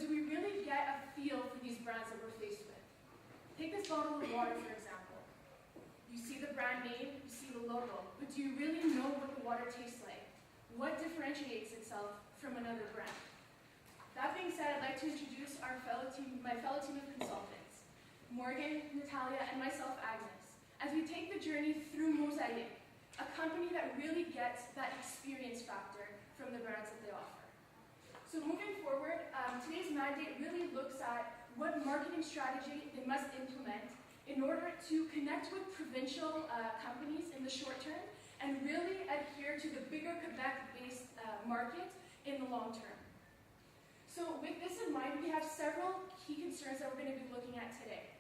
but do we really get a feel for these brands that we're faced with? Take this bottle of water, for example. You see the brand name, you see the logo, but do you really know what the water tastes like? What differentiates itself from another brand? That being said, I'd like to introduce my fellow team of consultants, Morgan, Natalia, and myself, Agnes, as we take the journey through Mosaic, a company that really gets that experience factor from the brands that they offer. So moving forward, today's mandate really looks at what marketing strategy they must implement in order to connect with provincial companies in the short term and really adhere to the bigger Quebec-based market in the long term. So with this in mind, we have several key concerns that we're going to be looking at today.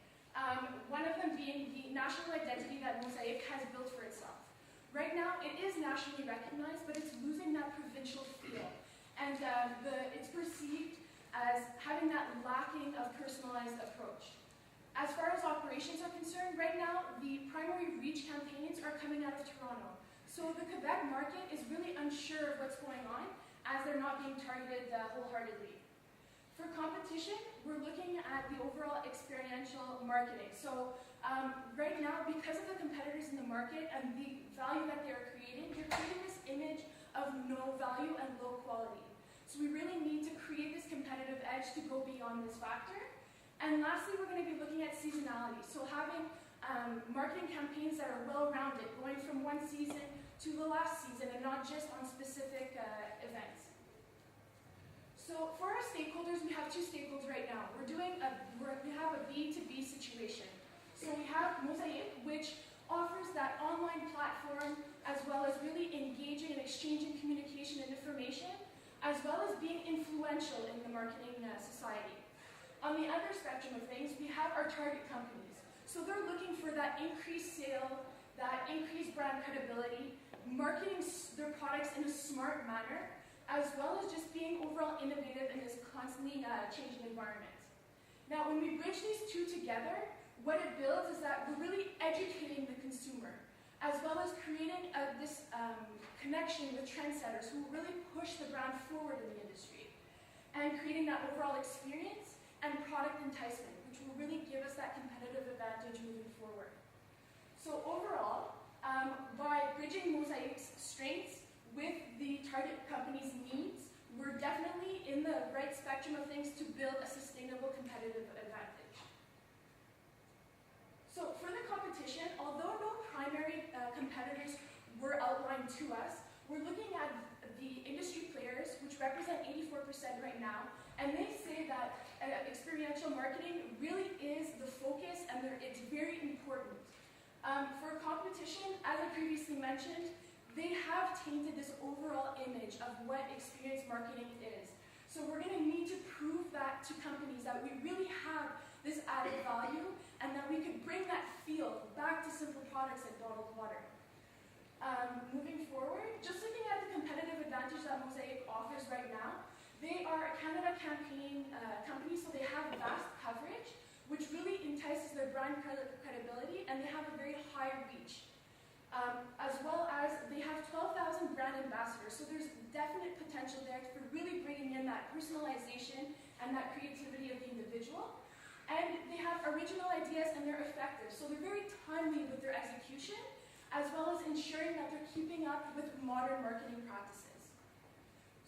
One of them being the national identity that Mosaic has built for itself. Right now, it is nationally recognized, but it's losing that provincial feel. And it's perceived as having that lacking of personalized approach. As far as operations are concerned, right now, the primary reach campaigns are coming out of Toronto. So the Quebec market is really unsure of what's going on, as they're not being targeted wholeheartedly. For competition, we're looking at the overall experiential marketing. So right now, because of the competitors in the market and the value that they're creating this image of no value and low quality. So we really need to create this competitive edge to go beyond this factor. And lastly, we're going to be looking at seasonality. So having marketing campaigns that are well-rounded, going from one season to the last season and not just on specific events. So for our stakeholders, we have two stakeholders right now. We have a B2B situation. So we have Mosaic, which offers that online platform as well as really engaging and exchanging communication and information, as well as being influential in the marketing society. On the other spectrum of things, we have our target companies. So they're looking for that increased sale, that increased brand credibility, marketing their products in a smart manner, as well as just being overall innovative in this constantly changing environment. Now, when we bridge these two together, what it builds is that we're really educating the consumer, as well as creating this connection with trendsetters who really push the brand forward in the industry, and creating that overall experience and product enticement, which will really give us that competitive advantage moving forward. So overall, by bridging Mosaic's strengths with the target company's needs, we're definitely in the right spectrum of things to build a sustainable competitive advantage. So for the competition, although no primary competitors were outlined to us, we're looking at the industry players, which represent 84% right now, and they say that experiential marketing really is the focus and it's very important. For competition, as I previously mentioned, they have tainted this overall image of what experience marketing is. So we're going to need to prove that to companies that we really have this added value and that we could bring that feel back to simple products like bottled water. Moving forward, just looking at the competitive advantage that Mosaic offers right now, they are a Canada campaign company, so they have vast coverage, which really entices their brand credibility, and they have a very high reach. As well as they have 12,000 brand ambassadors, so there's definite potential there for really bringing in that personalization and that creativity of the individual. And they have original ideas and they're effective, so they're very timely with their execution, as well as ensuring that they're keeping up with modern marketing practices.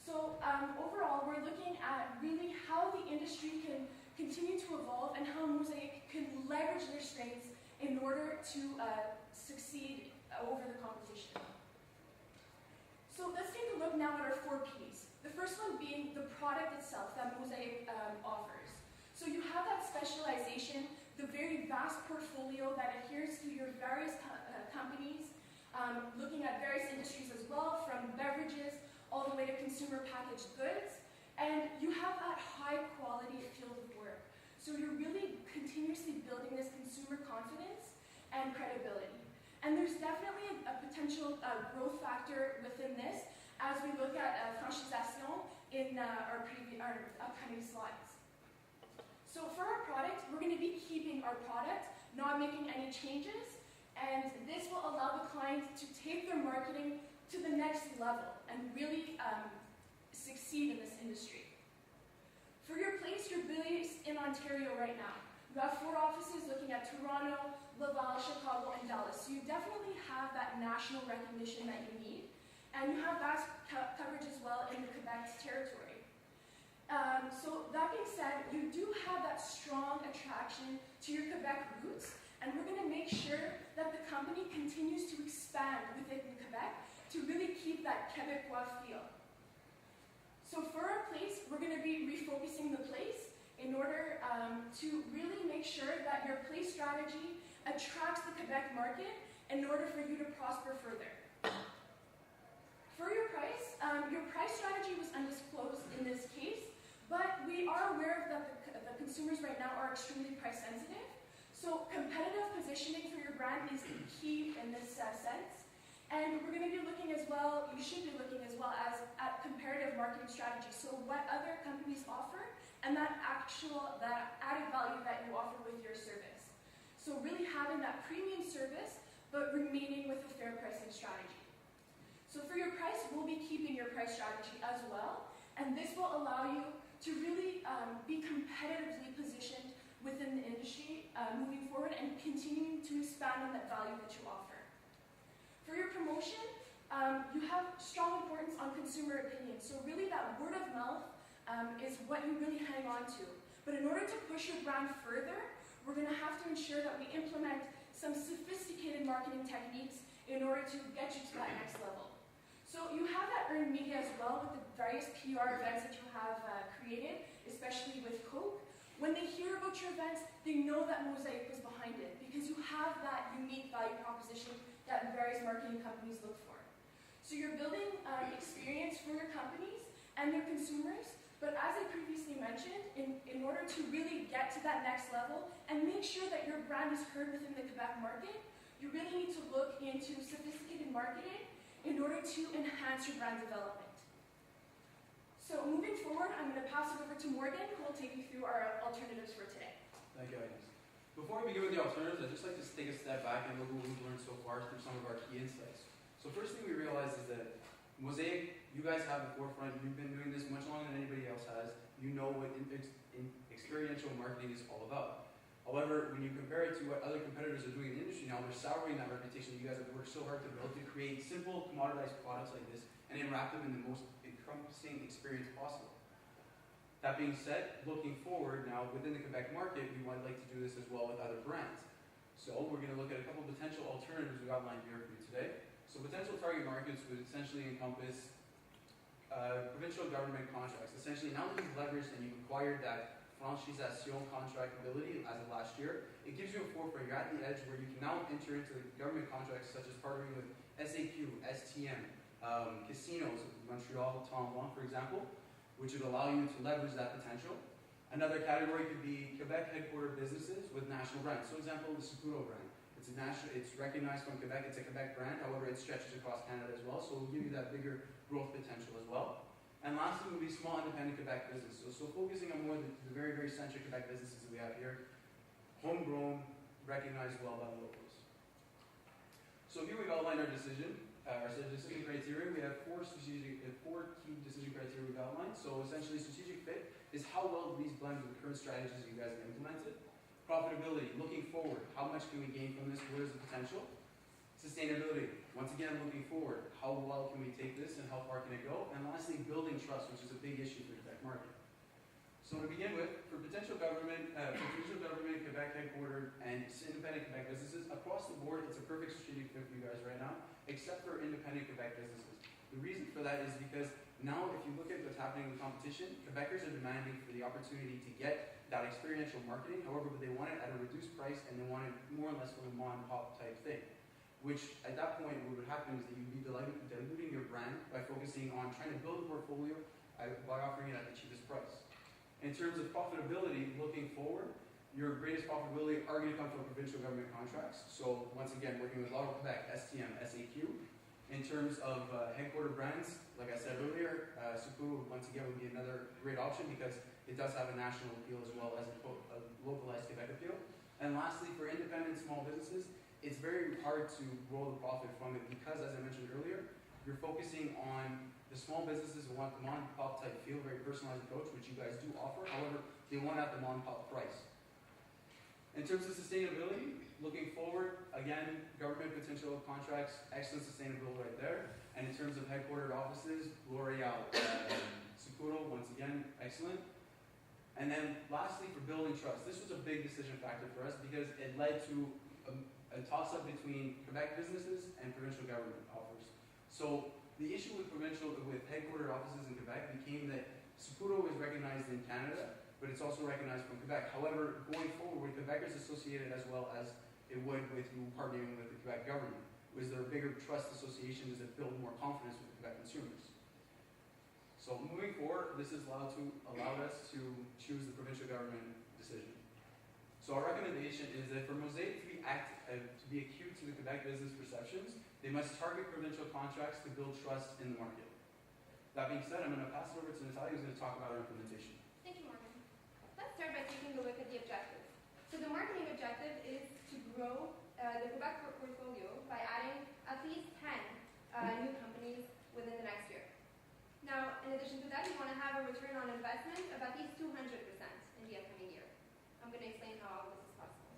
So overall, we're looking at really how the industry can continue to evolve and how Mosaic can leverage their strengths in order to succeed over the competition. So let's take a look now at our 4 Ps. The first one being the product itself that Mosaic offers. So you have that specialization, the very vast portfolio that adheres to your various companies, looking at various industries as well, from beverages all the way to consumer packaged goods, and you have that high quality field of work. So you're really continuously building this consumer confidence and credibility. And there's definitely a potential growth factor within this as we look at franchisation in our upcoming slides. So for our product, we're going to be keeping our product, not making any changes, and this will allow the client to take their marketing to the next level and really succeed in this industry. For your place you're based in Ontario right now. You have 4 offices looking at Toronto, Laval, Chicago, and Dallas. So you definitely have that national recognition that you need. And you have vast coverage as well in the Quebec territory. So that being said, you do have that strong attraction to your Quebec roots, and we're going to make sure that the company continues to expand within Quebec to really keep that Quebecois feel. So for our place, we're going to be refocusing the place in order to really make sure that your place strategy attracts the Quebec market in order for you to prosper further. For your price strategy was undisclosed in this case, but we are aware that the consumers right now are extremely price sensitive. So competitive positioning for your brand is key in this sense. And we're going to be looking as well, you should be looking as well as at comparative marketing strategy. So what other companies offer and that added value that you offer with your service. So really having that premium service, but remaining with a fair pricing strategy. So for your price, we'll be keeping your price strategy as well. And this will allow you to really be competitively positioned within the industry moving forward and continuing to expand on that value that you offer. For your promotion, you have strong importance on consumer opinion. So really that word of mouth is what you really hang on to. But in order to push your brand further, we're going to have to ensure that we implement some sophisticated marketing techniques in order to get you to that next level. So you have that earned media as well with the various PR events that you have created, especially with Coke. When they hear about your events, they know that Mosaic was behind it because you have that unique value proposition that various marketing companies look for. So you're building experience for your companies and their consumers, but as I previously mentioned, in order to really get to that next level and make sure that your brand is heard within the Quebec market, you really need to look into sophisticated marketing in order to enhance your brand development. So moving forward, I'm going to pass it over to Morgan, who will take you through our alternatives for today. Thank you, Agnes. Before we begin with the alternatives, I'd just like to take a step back and look at what we've learned so far through some of our key insights. So first thing we realized is that Mosaic, you guys have the forefront. You've been doing this much longer than anybody else has. You know what experiential marketing is all about. However, when you compare it to what other competitors are doing in the industry now, they're souring that reputation you guys have worked so hard to build to create simple, commoditized products like this and then wrap them in the most encompassing experience possible. That being said, looking forward now within the Quebec market, we would like to do this as well with other brands. So we're going to look at a couple of potential alternatives we've outlined here for you today. So potential target markets would essentially encompass provincial government contracts. Essentially, now that you've leveraged and you've acquired that franchisation contract ability as of last year, it gives you a forefront. You're at the edge where you can now enter into the government contracts such as partnering with SAQ, STM, casinos, Montreal, Tombouan, for example, which would allow you to leverage that potential. Another category could be Quebec headquartered businesses with national brands. So example, the Saputo brand. It's recognized from Quebec, it's a Quebec brand, however it stretches across Canada as well, so it will give you that bigger growth potential as well. And lastly would be small independent Quebec businesses. So focusing on more the very, very centric Quebec businesses that we have here, homegrown, recognized well by the locals. So here we've outlined our decision criteria. We have four key decision criteria we've outlined. So essentially strategic fit is how well do these blend with the current strategies you guys have implemented. Profitability, looking forward, how much can we gain from this, where is the potential? Sustainability, once again looking forward, how well can we take this and how far can it go? And lastly, building trust, which is a big issue for the Quebec market. So to begin with, for provincial government, Quebec headquartered, and independent Quebec businesses, across the board, it's a perfect strategic fit for you guys right now, except for independent Quebec businesses. The reason for that is because now, if you look at what's happening in the competition, Quebecers are demanding for the opportunity to get that experiential marketing. However, they want it at a reduced price, and they want it more or less from a mom-and-pop type thing. Which, at that point, what would happen is that you'd be diluting your brand by focusing on trying to build a portfolio by offering it at the cheapest price. In terms of profitability, looking forward, your greatest profitability are going to come from provincial government contracts. So, once again, working with Lotto Quebec, STM, SAQ. In terms of headquarter brands, like I said earlier, Saputo, once again, would be another great option because it does have a national appeal as well as a localized Quebec appeal. And lastly, for independent small businesses, it's very hard to grow the profit from it because, as I mentioned earlier, you're focusing on The small businesses want the mom and pop type feel, very personalized approach, which you guys do offer. However, they want it at the mom and pop price. In terms of sustainability, looking forward, again, government potential contracts, excellent sustainability right there. And in terms of headquartered offices, L'Oreal, Sapporo, once again, excellent. And then lastly, for building trust, this was a big decision factor for us because it led to a toss-up between Quebec businesses and provincial government offers. So the issue with headquartered offices in Quebec became that Sapporo is recognized in Canada, but it's also recognized from Quebec. However, going forward, Quebec is associated as well as it would with you partnering with the Quebec government. Was there a bigger trust association? Does it build more confidence with the Quebec consumers? So moving forward, this has allowed us to choose the provincial government decision. So our recommendation is that for Mosaic to be acute to the Quebec business perceptions, they must target provincial contracts to build trust in the market. That being said, I'm going to pass it over to Natalia, who's going to talk about our implementation. Thank you, Morgan. Let's start by taking a look at the objectives. So the marketing objective is to grow the Quebec portfolio by adding at least 10 new companies within the next year. Now, in addition to that, we want to have a return on investment of at least 200% in the upcoming year. I'm going to explain how all of this is possible.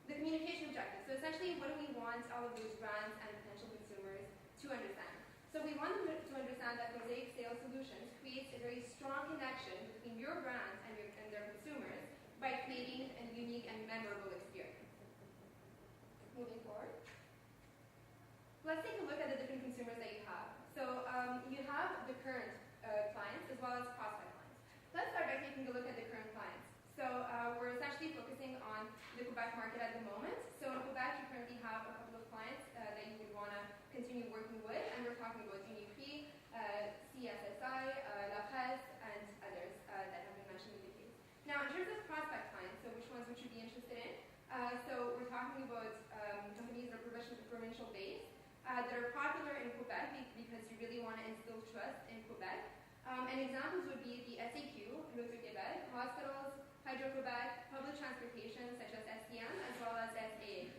The communication objective. So essentially, what do we want all of those brands and potential consumers to understand? So we want them to understand that Mosaic Sales Solutions creates a very strong connection between your brand and their consumers by creating a unique and memorable experience. Moving forward. Let's take a look at the different consumers that you have. So you have the current clients as well as prospect clients. Let's start by taking a look at the current clients. So we're essentially focusing on the Quebec market at the moment. So in Quebec, you currently have a couple of clients that you would want to continue working with, and we're talking about Uniprix, CSSI, La Presse, and others that have been mentioned in the case. Now, in terms of prospect clients, so which ones would you be interested in? So we're talking about companies that are provincial based, that are popular in Quebec because you really want to instill trust in Quebec. And examples would be the SAQ, L'Auto-Québec, hospitals, Hydro-Quebec, public transportation such as SCM, as well as SAA.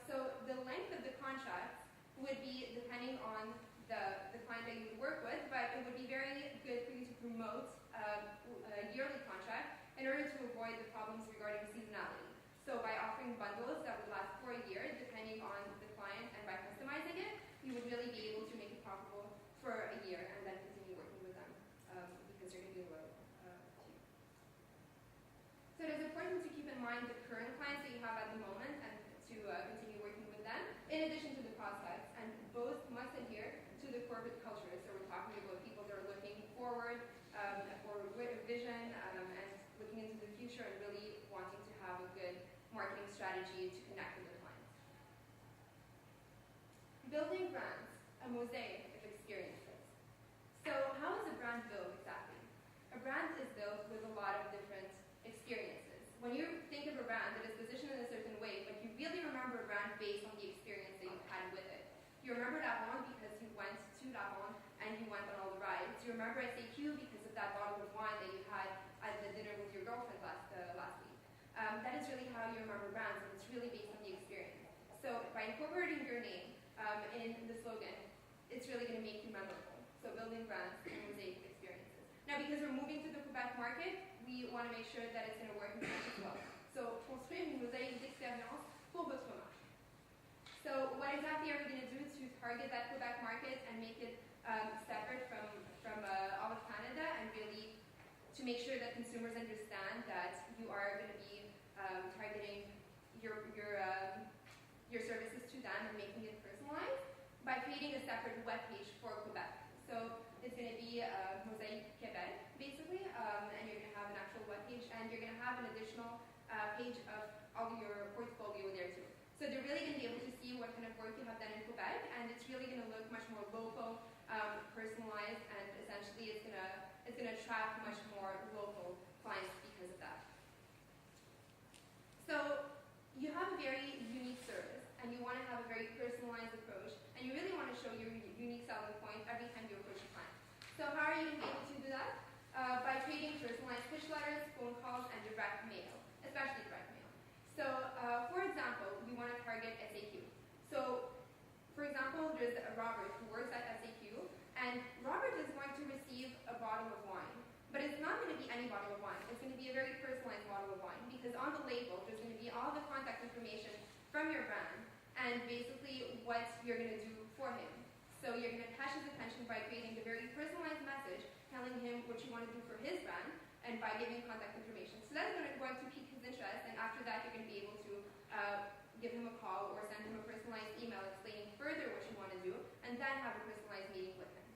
So the length of the contracts would be depending on the client that you would work with, but it would be very good for you to promote a yearly contract in order to avoid the problems regarding seasonality. So by offering bundles that would last for a year, depending on the client, and by customizing it, you would really be able to make it profitable for a year and then continue working with them because they're going to be loyal to you. So it is important to keep in mind the current clients that you have at the moment and to continue working with them, in addition to the prospects, and both must adhere to the corporate culture. So we're talking about people that are looking forward, a forward vision, and looking into the future and really wanting to have a good marketing strategy to connect with their clients. Building brands, a mosaic of experiences. So how is a brand built exactly? A brand is built with a lot of different experiences. When you think of a brand, it is positioned in a certain way, but you really remember a brand based on the experience that you've had with it. You remember that one because you went to that one and you went on all the rides. You remember SAQ because of that bottle of wine that you had at the dinner with your girlfriend last week. That is really how you remember brands, and it's really based on the experience. So by incorporating your name in the slogan, it's really going to make you memorable. So building brands and mosaic experiences. Now, because we're moving to the Quebec market, we want to make sure that it's going to work in French as well. So construire une mosaïque d'expérience pour votre marque. So what exactly are we going to do to target that Quebec market and make it separate from all of Canada, and really to make sure that consumers understand that you are going to be targeting your services to them and making it personalized by creating a separate web page for Quebec. So it's going to be Mosaic Québec, basically, and you're going to have an actual web page, and you're going to have an additional page of all your portfolio there too. So they're really going to be able to see what kind of work you have done in Quebec, and it's really going to look much more local, personalized, and essentially it's going to attract much more local clients because of that. So you have a very unique service, and you want to have a very personalized approach, and you really want to show your unique selling point every time you approach a client. So how are you going to be able to do that? By creating personalized push letters, phone calls, and direct mail, especially direct mail. So for example, we want to target SAQ. So for example, there's a Robert who works at SAQ, and on the label, there's going to be all the contact information from your brand and basically what you're going to do for him. So you're going to catch his attention by creating a very personalized message, telling him what you want to do for his brand, and by giving contact information. So that's going to pique his interest, and after that you're going to be able to give him a call or send him a personalized email explaining further what you want to do, and then have a personalized meeting with him.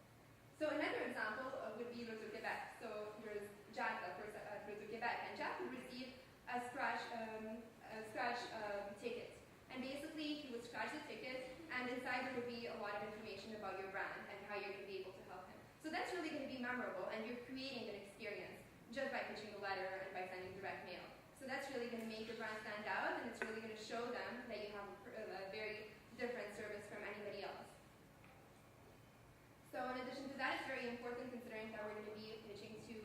So another example would be Roseau Quebec. So there's Jack that works at Roseau Quebec, and Jack would receive a scratch ticket. And basically, he would scratch the ticket, and inside there would be a lot of information about your brand and how you're going to be able to help him. So that's really going to be memorable, and you're creating an experience just by pitching the letter and by sending direct mail. So that's really going to make your brand stand out, and it's really going to show them that you have a very different service from anybody else. So in addition to that, it's very important considering that we're going to be pitching to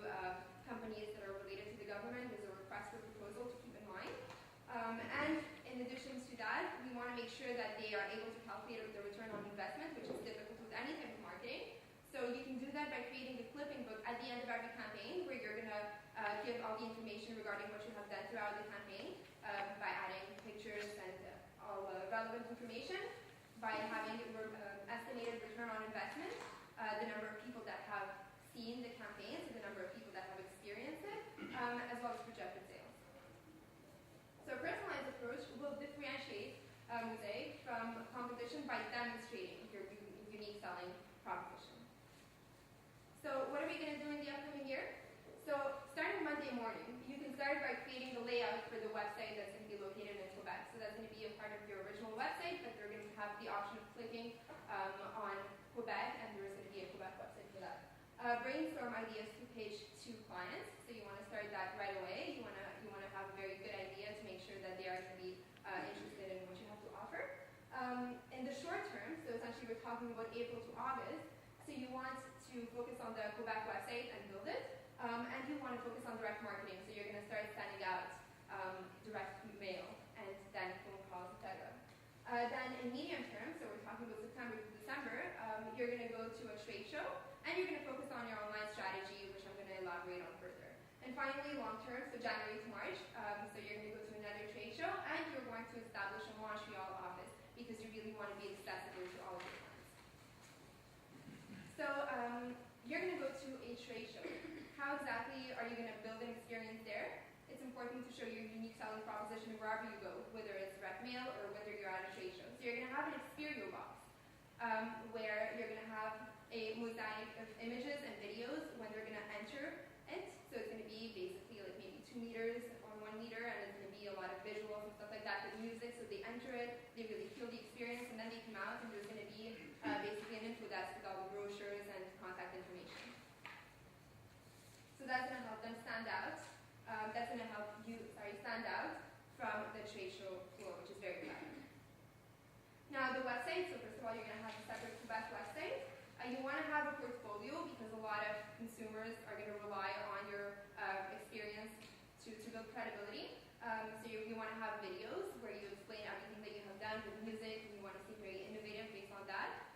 companies that are related to the government. There's a request for proposal to keep in mind. And in addition to that, we want to make sure that they are able to calculate the return on investment, which is difficult with any type of marketing. So you can do that by creating the clipping book at the end of every campaign, where you're going to give all the information regarding what you have done throughout the campaign by adding pictures and all relevant information, by having estimated return on investment, the number of people that have seen the campaign, so the number of people that have experienced it, as well as projected sales. So a personalized approach will differentiate Mosaic from competition by demonstrating your unique selling proposition. So what are we going to do in the upcoming year? So starting Monday morning, you can start by creating the layout for the website that's going to be located in Quebec. So that's going to be a part of your original website, but they're going to have the option of clicking on Quebec, and there's going to be a Quebec website for that. Brainstorm ideas to pitch to clients. So you want to start that right away. You want to have a very good idea to make sure that they are going to be interested in what you have to offer. In the short term, so essentially we're talking about April to August, so you want to focus on the Quebec website and build it, and you want to focus on direct marketing, so you're going to start sending out direct mail and then phone calls, etc. Then in medium term, so we're talking about September to December, you're going to go to a trade show, and you're going to focus on your online strategy, which I'm going to elaborate on further. And finally, long term, so January to March, so you're going to go to another trade show, and you're going to establish a Montreal office, because you really want to be accessible to all of your clients. So you're going to go to a trade show. How exactly are you going to build an experience there? It's important to show your unique selling proposition wherever you go, whether it's direct mail or whether you're at a trade show. So you're going to have an Experio box, where you're going to have a mosaic of images and videos when they're going to enter it. So it's going to be basically like maybe 2 meters on 1 meter, and it's going to be a lot of visuals and stuff like that with music. So they enter it, they really feel the experience, and then they come out, and there's going to be basically an info desk with all the brochures and contact information. So that's going to help them stand out. That's going to help you stand out from the trade show floor, which is very crowded. Now the website, so first of all, you're going to have a separate Quebec website. You want to have a portfolio, because a lot of consumers are going to rely on your experience to build credibility. So you want to have videos where you explain everything that you have done with music, and you want to seem very innovative based on that.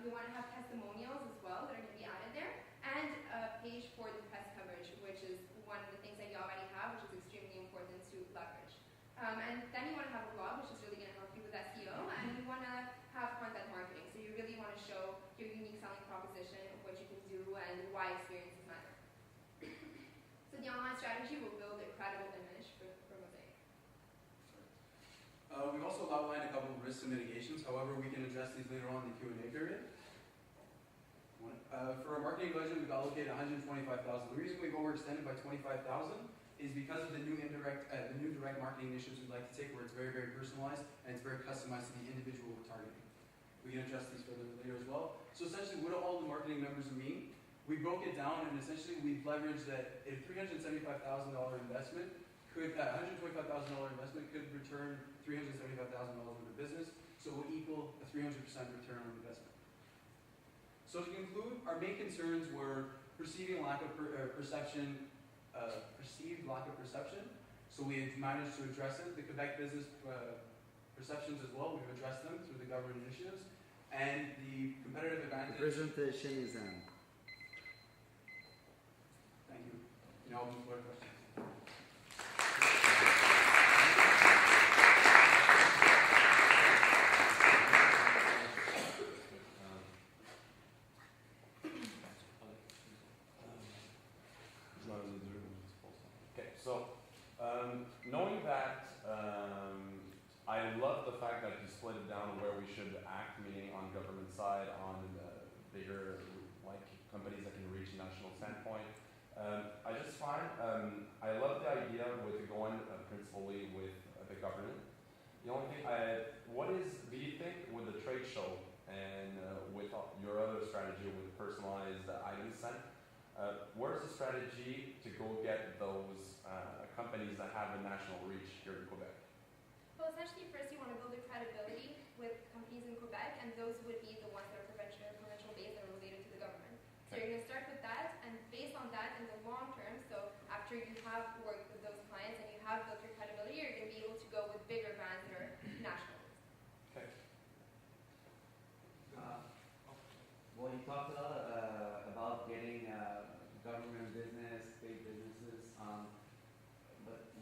You want to have testimonials as well that are going to be added there, and a page for the press coverage, which is one of the things that you already have, which is extremely important to leverage. And then you want to have a blog, which is really going to help you with SEO, and you want to have content marketing. So you really want to show your unique selling proposition, what you can do, and why experiences matter. So the online strategy will build a credible image for Mosaic. We've also outlined a couple of risks and mitigations. However, we can address these later on in the Q&A period. For our marketing budget, we've allocated $125,000. The reason we've overextended by $25,000 is because of the new direct marketing initiatives we'd like to take, where it's very, very personalized and it's very customized to the individual we're targeting. We can address these further later as well. So essentially, what do all the marketing numbers mean? We broke it down, and essentially we've leveraged that a $375,000 investment could, $125,000 investment could return $375,000 worth of business, so it would equal a 300% return on investment. So to conclude, our main concerns were perceived lack of perception. So we managed to address it. The Quebec business perceptions as well, we've addressed them through the government initiatives. And the competitive advantage. The presentation is on. Thank you. Now open for questions. knowing that, I love the fact that you split it down where we should act, meaning on government side, on bigger like companies that can reach national standpoint. I just find I love the idea with going principally with the government. The only thing do you think with the trade show and with your other strategy with personalized items sent, where's the strategy to go get those companies that have a national reach here in Quebec? Well, essentially, first you want to build a credibility with companies in Quebec, and those would be the ones that are provincial based that are related to the government. So you're going to start with that, and based on that, in the long term, so after you have worked with those clients and you have built your credibility, you're going to be able to go with bigger brands that are national. Okay. Well, you talked a lot about getting government business, big businesses, but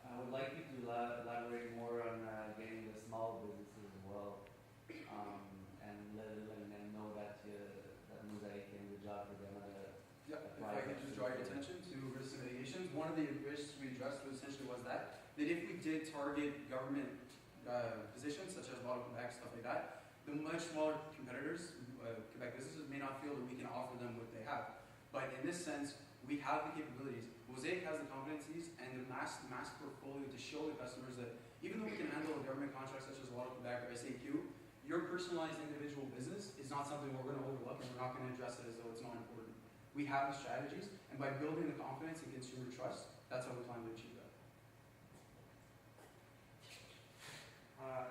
I would like you to elaborate more on getting the small businesses as well, and letting them know that Mosaic can do the job for them at a If I could just draw your attention to risk mitigations, one of the risks we addressed was that if we did target government positions such as Lotto Quebec, stuff like that, the much smaller competitors, Quebec businesses, may not feel that we can offer them what they have. But in this sense, we have the capabilities. Mosaic has the competencies and the mass portfolio to show the customers that even though we can handle a government contract such as Lotto Quebec or SAQ, your personalized individual business is not something we're going to overlook, and we're not going to address it as though it's not important. We have the strategies, and by building the confidence and consumer trust, that's how we plan to achieve that.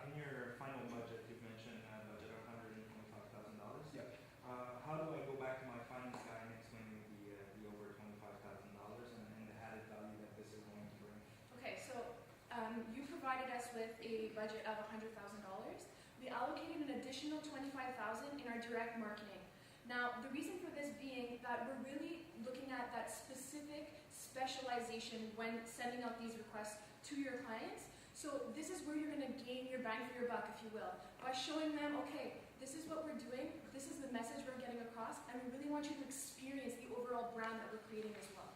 In your final budget, you've mentioned a budget of $125,000. Yeah. How do I go back to my finance guy and explain the over $25,000 and the added value that this is going to bring? Okay, so you provided us with a budget of $100,000. We allocated an additional $25,000 in our direct marketing. Now, the reason for this being that we're really looking at that specific specialization when sending out these requests to your clients. So this is where you're going to gain your bang for your buck, if you will, by showing them, okay, this is what we're doing, this is the message we're getting across, and we really want you to experience the overall brand that we're creating as well.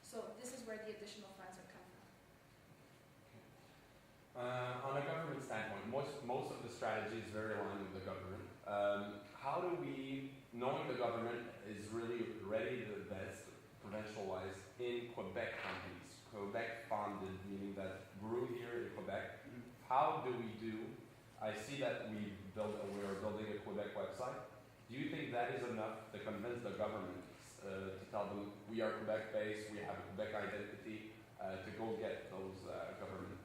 So this is where the additional funds have come from. On a government standpoint, most of the strategy is very aligned with the government. How do we, knowing the government is really ready to invest provincial-wise in Quebec companies, Quebec funded, meaning that grew here in Quebec, how do we do? I see that we are building a Quebec website. Do you think that is enough to convince the government to tell them we are Quebec-based, we have a Quebec identity, to go get those government